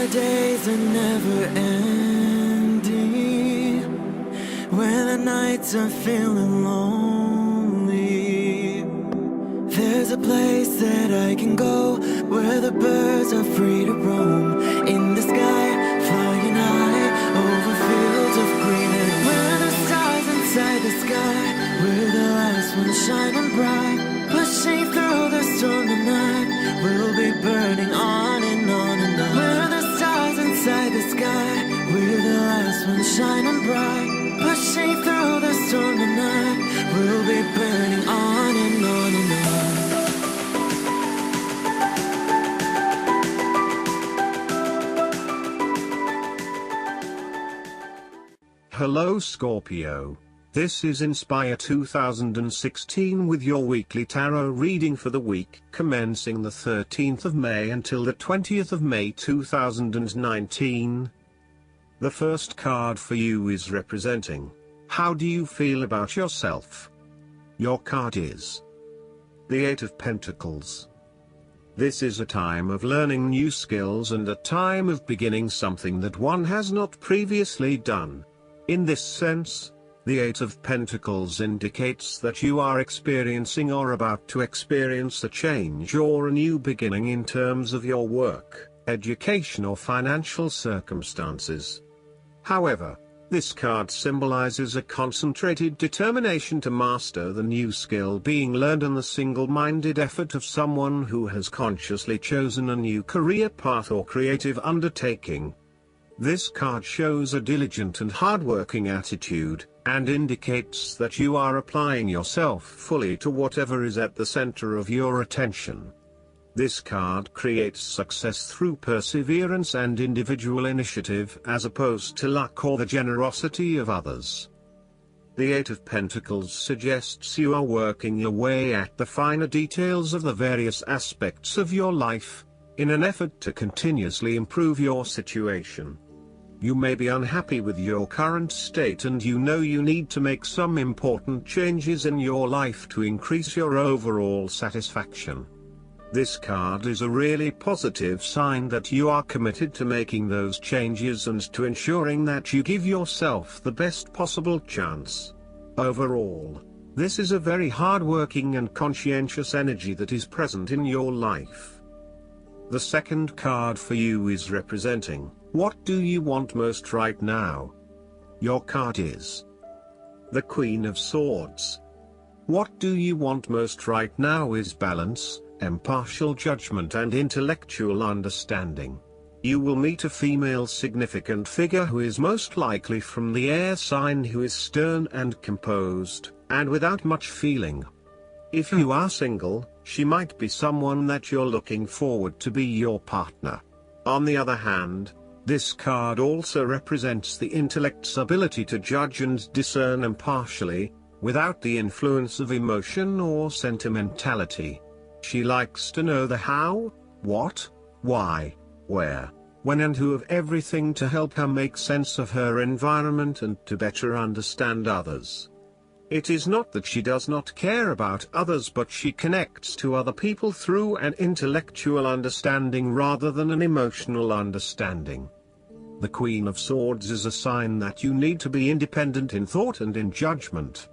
the days are never ending, when the nights are feeling lonely, there's a place that I can go, where the birds are free to roam, in the sky, flying high, over fields of green, and where the stars inside the sky, we're the last ones shining bright, pushing through the storm tonight, we'll be burning on and on and on. We're the stars inside the sky, we're the last ones shining bright, pushing through the storm tonight, we'll be burning on and on and on. Hello Scorpio. This is Inspire 2016 with your weekly tarot reading for the week commencing the 13th of May until the 20th of May 2019. The first card for you is representing, how do you feel about yourself? Your card is the Eight of Pentacles. This is a time of learning new skills and a time of beginning something that one has not previously done. In this sense, the Eight of Pentacles indicates that you are experiencing or about to experience a change or a new beginning in terms of your work, education or financial circumstances. However, this card symbolizes a concentrated determination to master the new skill being learned and the single-minded effort of someone who has consciously chosen a new career path or creative undertaking. This card shows a diligent and hardworking attitude, and indicates that you are applying yourself fully to whatever is at the center of your attention. This card creates success through perseverance and individual initiative as opposed to luck or the generosity of others. The Eight of Pentacles suggests you are working your way at the finer details of the various aspects of your life, in an effort to continuously improve your situation. You may be unhappy with your current state and you know you need to make some important changes in your life to increase your overall satisfaction. This card is a really positive sign that you are committed to making those changes and to ensuring that you give yourself the best possible chance. Overall, this is a very hard-working and conscientious energy that is present in your life. The second card for you is representing, what do you want most right now? Your card is the Queen of Swords. What do you want most right now is balance, impartial judgment and intellectual understanding. You will meet a female significant figure who is most likely from the air sign, who is stern and composed, and without much feeling. If you are single, she might be someone that you're looking forward to be your partner. On the other hand, this card also represents the intellect's ability to judge and discern impartially, without the influence of emotion or sentimentality. She likes to know the how, what, why, where, when and who of everything to help her make sense of her environment and to better understand others. It is not that she does not care about others, but she connects to other people through an intellectual understanding rather than an emotional understanding. The Queen of Swords is a sign that you need to be independent in thought and in judgment.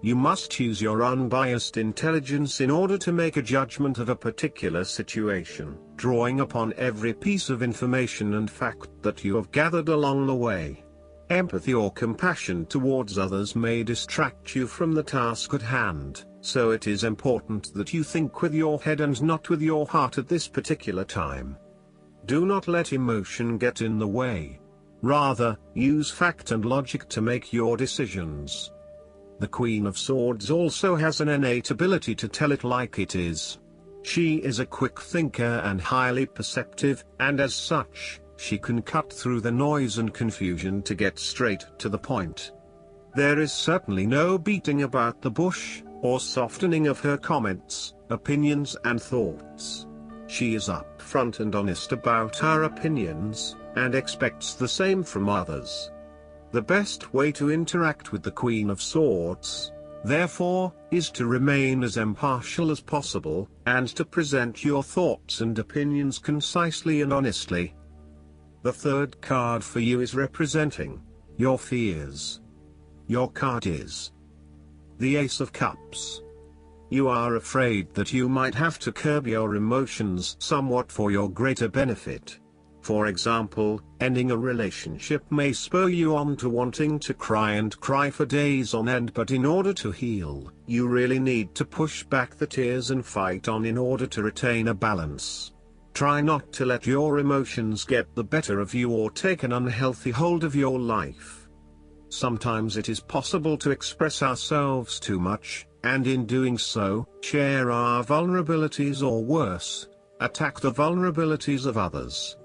You must use your unbiased intelligence in order to make a judgment of a particular situation, drawing upon every piece of information and fact that you have gathered along the way. Empathy or compassion towards others may distract you from the task at hand, so it is important that you think with your head and not with your heart at this particular time. Do not let emotion get in the way. Rather, use fact and logic to make your decisions. The Queen of Swords also has an innate ability to tell it like it is. She is a quick thinker and highly perceptive, and as such, she can cut through the noise and confusion to get straight to the point. There is certainly no beating about the bush, or softening of her comments, opinions and thoughts. She is upfront and honest about her opinions, and expects the same from others. The best way to interact with the Queen of Swords, therefore, is to remain as impartial as possible, and to present your thoughts and opinions concisely and honestly. The third card for you is representing your fears. Your card is the Ace of Cups. You are afraid that you might have to curb your emotions somewhat for your greater benefit. For example, ending a relationship may spur you on to wanting to cry and cry for days on end, but in order to heal, you really need to push back the tears and fight on in order to retain a balance. Try not to let your emotions get the better of you or take an unhealthy hold of your life. Sometimes it is possible to express ourselves too much, and in doing so, share our vulnerabilities or worse, attack the vulnerabilities of others.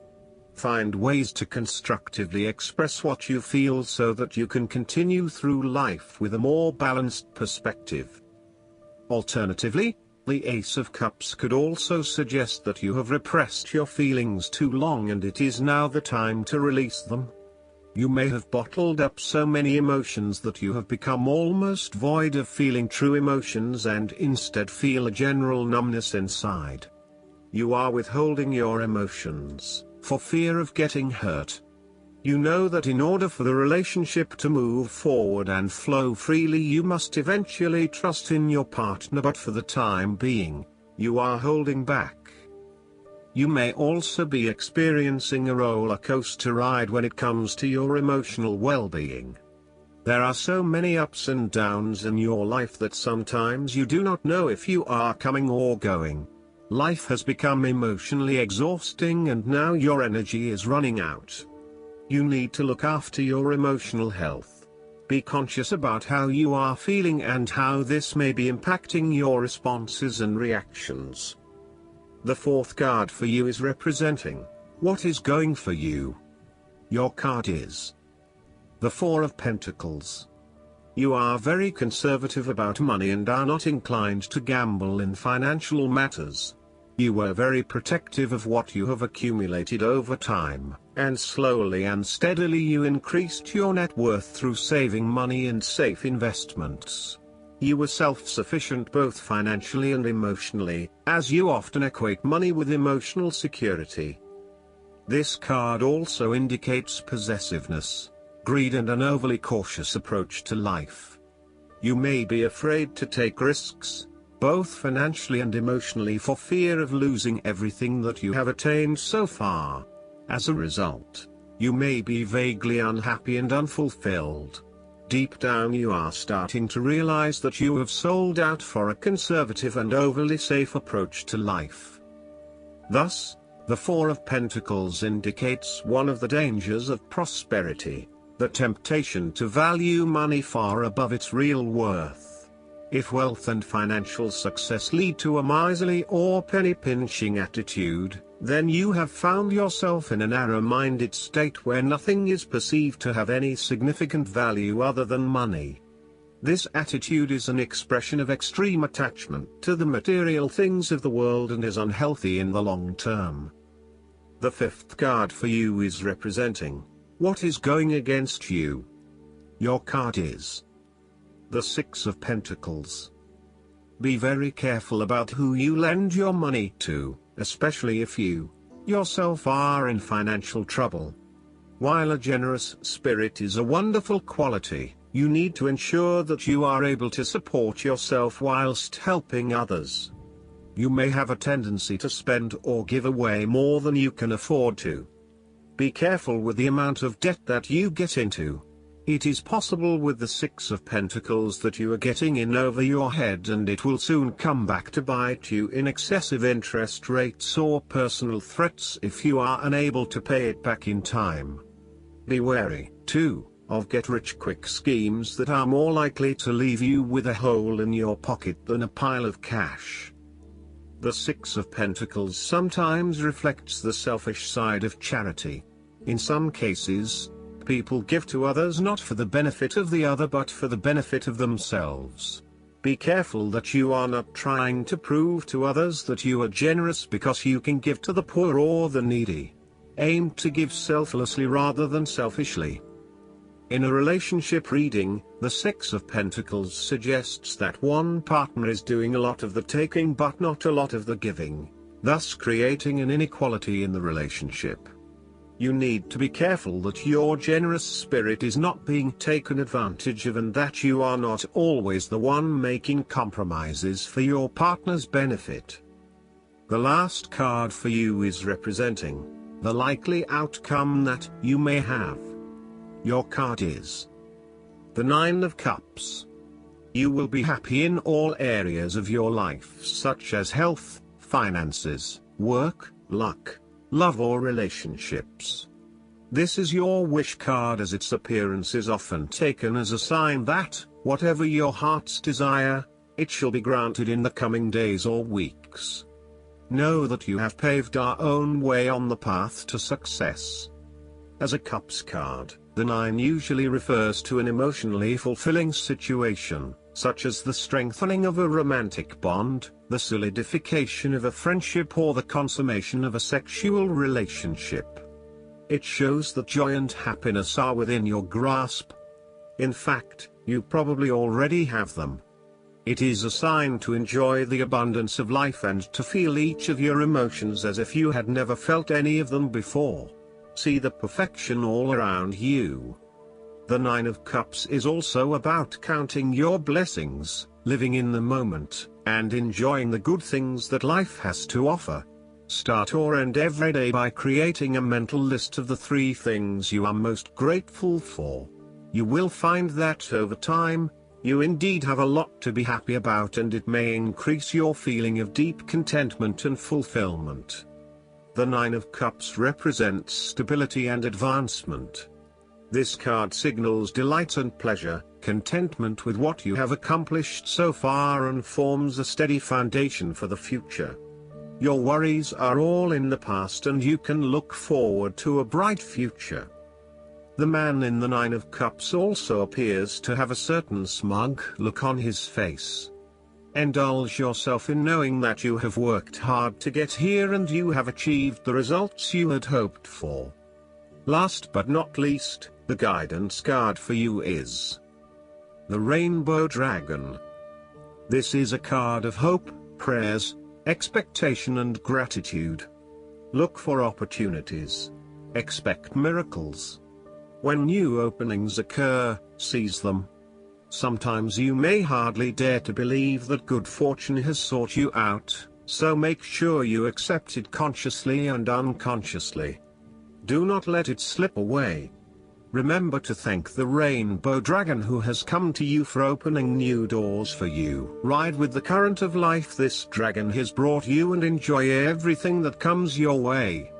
Find ways to constructively express what you feel so that you can continue through life with a more balanced perspective. Alternatively, the Ace of Cups could also suggest that you have repressed your feelings too long and it is now the time to release them. You may have bottled up so many emotions that you have become almost void of feeling true emotions and instead feel a general numbness inside. You are withholding your emotions for fear of getting hurt. You know that in order for the relationship to move forward and flow freely, you must eventually trust in your partner, but for the time being, you are holding back. You may also be experiencing a roller coaster ride when it comes to your emotional well-being. There are so many ups and downs in your life that sometimes you do not know if you are coming or going. Life has become emotionally exhausting and now your energy is running out. You need to look after your emotional health. Be conscious about how you are feeling and how this may be impacting your responses and reactions. The fourth card for you is representing what is going for you. Your card is the Four of Pentacles. You are very conservative about money and are not inclined to gamble in financial matters. You were very protective of what you have accumulated over time, and slowly and steadily you increased your net worth through saving money and safe investments. You were self-sufficient both financially and emotionally, as you often equate money with emotional security. This card also indicates possessiveness, greed and an overly cautious approach to life. You may be afraid to take risks, both financially and emotionally, for fear of losing everything that you have attained so far. As a result, you may be vaguely unhappy and unfulfilled. Deep down you are starting to realize that you have sold out for a conservative and overly safe approach to life. Thus, the Four of Pentacles indicates one of the dangers of prosperity, the temptation to value money far above its real worth. If wealth and financial success lead to a miserly or penny-pinching attitude, then you have found yourself in a narrow-minded state where nothing is perceived to have any significant value other than money. This attitude is an expression of extreme attachment to the material things of the world and is unhealthy in the long term. The fifth card for you is representing what is going against you. Your card is the Six of Pentacles. Be very careful about who you lend your money to, especially if you yourself are in financial trouble. While a generous spirit is a wonderful quality, you need to ensure that you are able to support yourself whilst helping others. You may have a tendency to spend or give away more than you can afford to. Be careful with the amount of debt that you get into. It is possible with the Six of Pentacles that you are getting in over your head and it will soon come back to bite you in excessive interest rates or personal threats if you are unable to pay it back in time. Be wary, too, of get-rich-quick schemes that are more likely to leave you with a hole in your pocket than a pile of cash. The Six of Pentacles sometimes reflects the selfish side of charity. In some cases, people give to others not for the benefit of the other but for the benefit of themselves. Be careful that you are not trying to prove to others that you are generous because you can give to the poor or the needy. Aim to give selflessly rather than selfishly. In a relationship reading, the Six of Pentacles suggests that one partner is doing a lot of the taking but not a lot of the giving, thus creating an inequality in the relationship. You need to be careful that your generous spirit is not being taken advantage of and that you are not always the one making compromises for your partner's benefit. The last card for you is representing the likely outcome that you may have. Your card is the Nine of Cups. You will be happy in all areas of your life, such as health, finances, work, luck, love or relationships. This is your wish card, as its appearance is often taken as a sign that, whatever your heart's desire, it shall be granted in the coming days or weeks. Know that you have paved our own way on the path to success. As a Cups card, the 9 usually refers to an emotionally fulfilling situation, such as the strengthening of a romantic bond, the solidification of a friendship or the consummation of a sexual relationship. It shows that joy and happiness are within your grasp. In fact, you probably already have them. It is a sign to enjoy the abundance of life and to feel each of your emotions as if you had never felt any of them before. See the perfection all around you. The 9 of Cups is also about counting your blessings, living in the moment, and enjoying the good things that life has to offer. Start or end every day by creating a mental list of the 3 things you are most grateful for. You will find that over time, you indeed have a lot to be happy about, and it may increase your feeling of deep contentment and fulfillment. The 9 of Cups represents stability and advancement. This card signals delight and pleasure, contentment with what you have accomplished so far, and forms a steady foundation for the future. Your worries are all in the past and you can look forward to a bright future. The man in the 9 of Cups also appears to have a certain smug look on his face. Indulge yourself in knowing that you have worked hard to get here and you have achieved the results you had hoped for. Last but not least, the guidance card for you is the Rainbow Dragon. This is a card of hope, prayers, expectation and gratitude. Look for opportunities. Expect miracles. When new openings occur, seize them. Sometimes you may hardly dare to believe that good fortune has sought you out, so make sure you accept it consciously and unconsciously. Do not let it slip away. Remember to thank the Rainbow Dragon who has come to you for opening new doors for you. Ride with the current of life this dragon has brought you and enjoy everything that comes your way.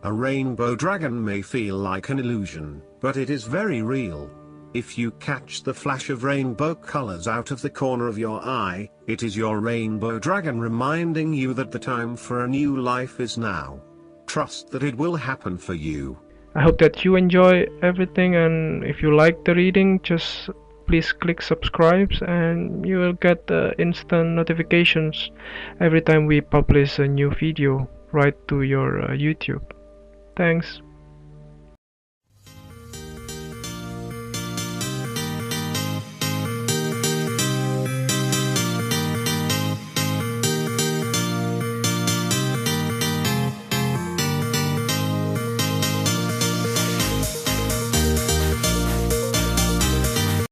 A rainbow dragon may feel like an illusion, but it is very real. If you catch the flash of rainbow colors out of the corner of your eye, it is your rainbow dragon reminding you that the time for a new life is now. Trust that it will happen for you. I hope that you enjoy everything, and if you like the reading, just please click subscribe and you will get instant notifications every time we publish a new video right to your YouTube. Thanks.